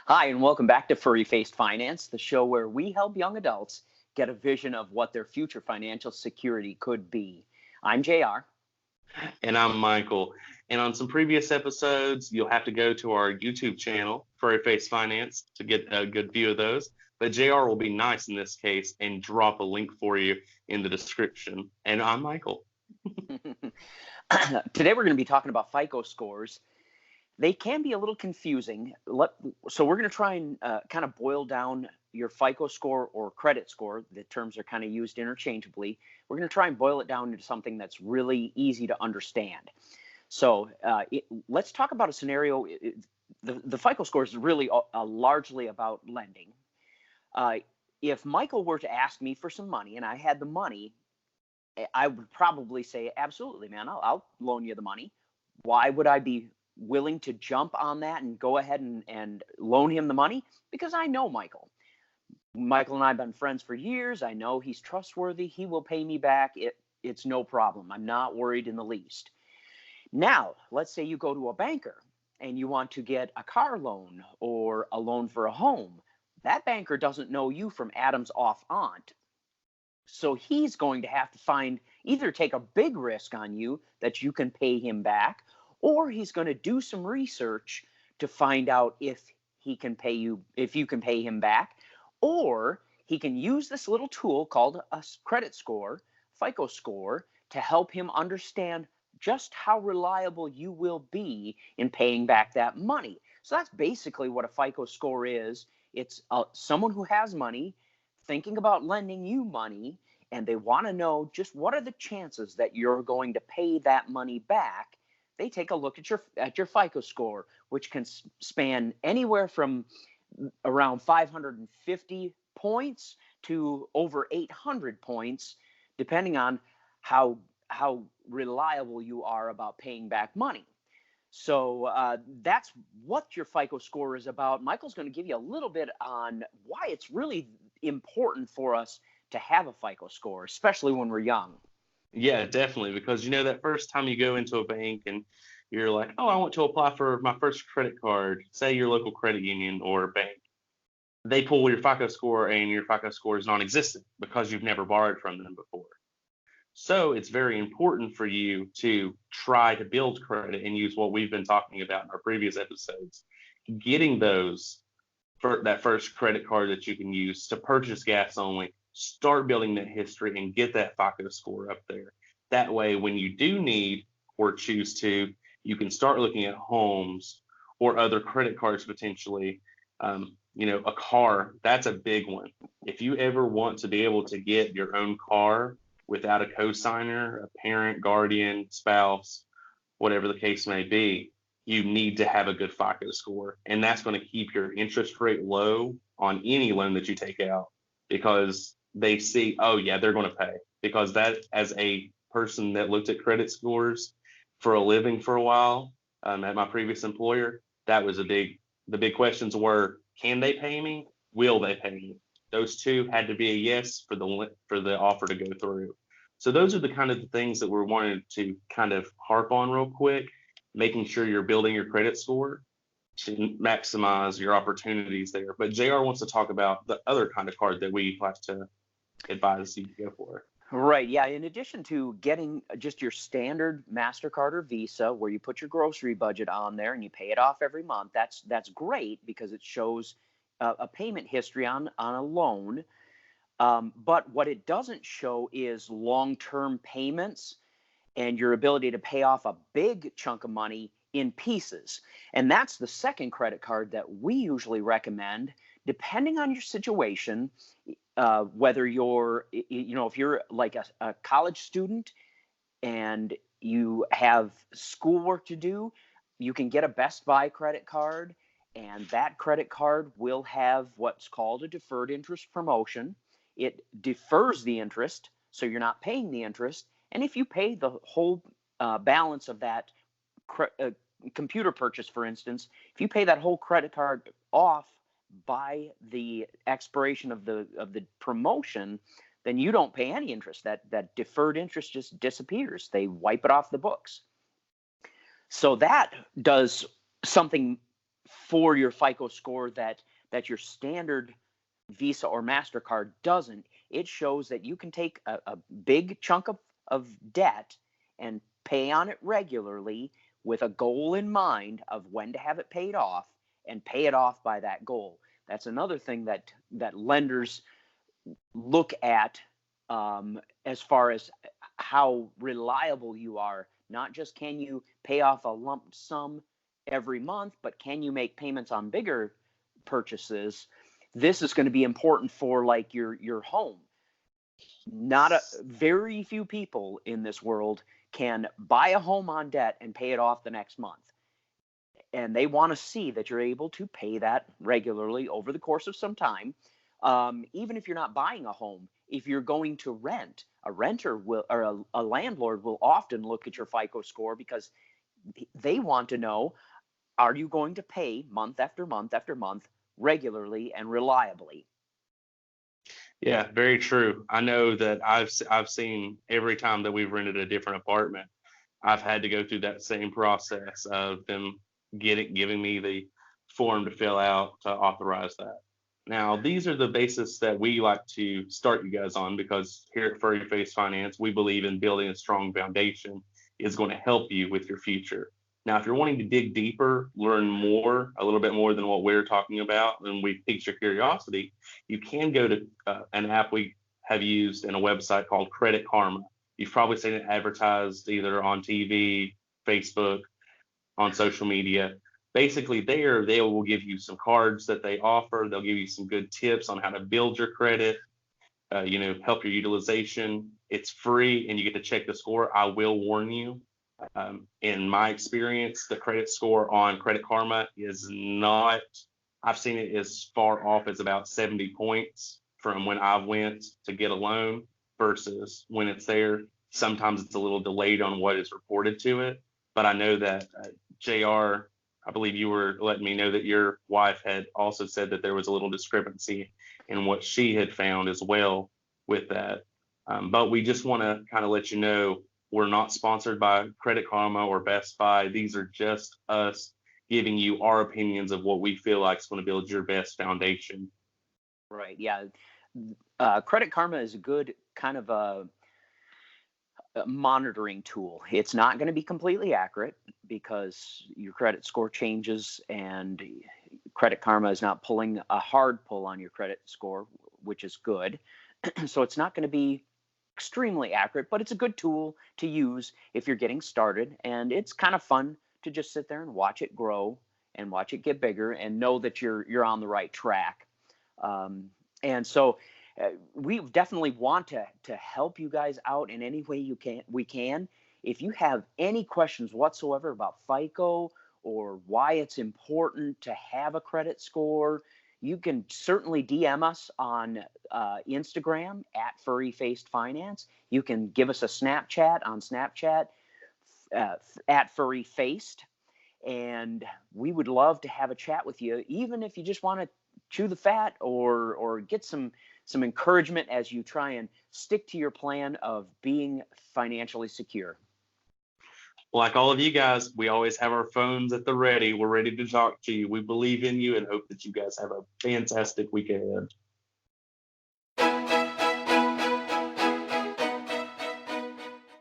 Hi, and welcome back to Furry Faced Finance, the show where we help young adults get a vision of what their future financial security could be. I'm JR. And I'm Michael. And on some previous episodes, you'll have to go to our YouTube channel, Furry Face Finance, to get a good view of those. But JR will be nice in this case and drop a link for you in the description. And I'm Michael. Today we're going to be talking about FICO scores. They can be a little confusing. So we're going to try and kind of boil down your FICO score or credit score. The terms are kind of used interchangeably. We're going to try and boil it down into something that's really easy to understand. So let's talk about a scenario. The FICO score is really largely about lending. If Michael were to ask me for some money and I had the money, I would probably say, absolutely, man, I'll loan you the money. Why would I be willing to jump on that and go ahead and loan him the money? Because I know Michael. Michael and I have been friends for years. I know he's trustworthy. He will pay me back. It's no problem. I'm not worried in the least. Now, let's say you go to a banker and you want to get a car loan or a loan for a home. That banker doesn't know you from Adam's off aunt. So he's going to have to either take a big risk on you that you can pay him back, or he's going to do some research to find out if you can pay him back, or he can use this little tool called a credit score, FICO score, to help him understand just how reliable you will be in paying back that money. So that's basically what a FICO score is. It's someone who has money thinking about lending you money, and they want to know just what are the chances that you're going to pay that money back. They take a look at your FICO score, which can span anywhere from around 550 points to over 800 points, depending on how reliable you are about paying back money. So that's what your FICO score is about. Michael's going to give you a little bit on why it's really important for us to have a FICO score, especially when we're young. Yeah, definitely. Because that first time you go into a bank and you're like, oh, I want to apply for my first credit card, say your local credit union or bank. They pull your FICO score and your FICO score is non-existent because you've never borrowed from them before. So it's very important for you to try to build credit and use what we've been talking about in our previous episodes, getting that first credit card that you can use to purchase gas only, start building that history and get that FICO score up there. That way, when you do need or choose to, you can start looking at homes or other credit cards potentially. A car, that's a big one. If you ever want to be able to get your own car without a cosigner, a parent, guardian, spouse, whatever the case may be, you need to have a good FICO score. And that's going to keep your interest rate low on any loan that you take out because they see, oh, yeah, they're going to pay. Because that, as a person that looked at credit scores for a living for a while at my previous employer, that was the big questions were, can they pay me? Will they pay me? Those two had to be a yes for the offer to go through. So those are the kind of the things that we're wanting to kind of harp on real quick, making sure you're building your credit score to maximize your opportunities there. But JR wants to talk about the other kind of card that we like to advise you to go for. Right. Yeah. In addition to getting just your standard MasterCard or Visa, where you put your grocery budget on there and you pay it off every month, that's great because it shows a payment history on a loan. But what it doesn't show is long-term payments and your ability to pay off a big chunk of money in pieces. And that's the second credit card that we usually recommend, depending on your situation. Whether if you're like a college student and you have schoolwork to do, you can get a Best Buy credit card, and that credit card will have what's called a deferred interest promotion. It defers the interest, so you're not paying the interest. And if you pay the whole balance of that computer purchase, for instance, if you pay that whole credit card off by the expiration of the promotion, then you don't pay any interest. That deferred interest just disappears. They wipe it off the books. So that does something for your FICO score that your standard Visa or MasterCard doesn't. It shows that you can take a big chunk of debt and pay on it regularly with a goal in mind of when to have it paid off, and pay it off by that goal. That's another thing that lenders look at, as far as how reliable you are. Not just can you pay off a lump sum every month, but can you make payments on bigger purchases? This is going to be important for like your home. Not a very few people in this world can buy a home on debt and pay it off the next month. And they want to see that you're able to pay that regularly over the course of some time. Even if you're not buying a home, if you're going to rent, a renter will, or a landlord will often look at your FICO score, because they want to know, are you going to pay month after month after month regularly and reliably? Yeah, very true. I know that I've seen every time that we've rented a different apartment, I've had to go through that same process of them giving me the form to fill out to authorize that. Now, these are the basis that we like to start you guys on, because here at Furry Face Finance, we believe in building a strong foundation is going to help you with your future. Now, if you're wanting to dig deeper, learn more, a little bit more than what we're talking about, and we piqued your curiosity, you can go to an app we have used and a website called Credit Karma. You've probably seen it advertised either on TV, Facebook, on social media. Basically, they will give you some cards that they offer. They'll give you some good tips on how to build your credit, help your utilization. It's free and you get to check the score. I will warn you, in my experience, the credit score on Credit Karma is not, I've seen it as far off as about 70 points from when I went to get a loan versus when it's there. Sometimes it's a little delayed on what is reported to it, but I know that JR, I believe you were letting me know that your wife had also said that there was a little discrepancy in what she had found as well with that. But we just want to kind of let you know, we're not sponsored by Credit Karma or Best Buy. These are just us giving you our opinions of what we feel like is going to build your best foundation. Right. Yeah. Credit Karma is a good kind of a monitoring tool. It's not going to be completely accurate because your credit score changes, and Credit Karma is not pulling a hard pull on your credit score, which is good. So it's not going to be extremely accurate, but it's a good tool to use if you're getting started. And it's kind of fun to just sit there and watch it grow and watch it get bigger and know that you're on the right track. And so we definitely want to help you guys out in any way we can. If you have any questions whatsoever about FICO or why it's important to have a credit score, you can certainly DM us on Instagram at Furry Faced Finance. You can give us a Snapchat on Snapchat at Furry Faced, and we would love to have a chat with you, even if you just want to chew the fat or get some encouragement as you try and stick to your plan of being financially secure. Like all of you guys, we always have our phones at the ready. We're ready to talk to you. We believe in you and hope that you guys have a fantastic week ahead.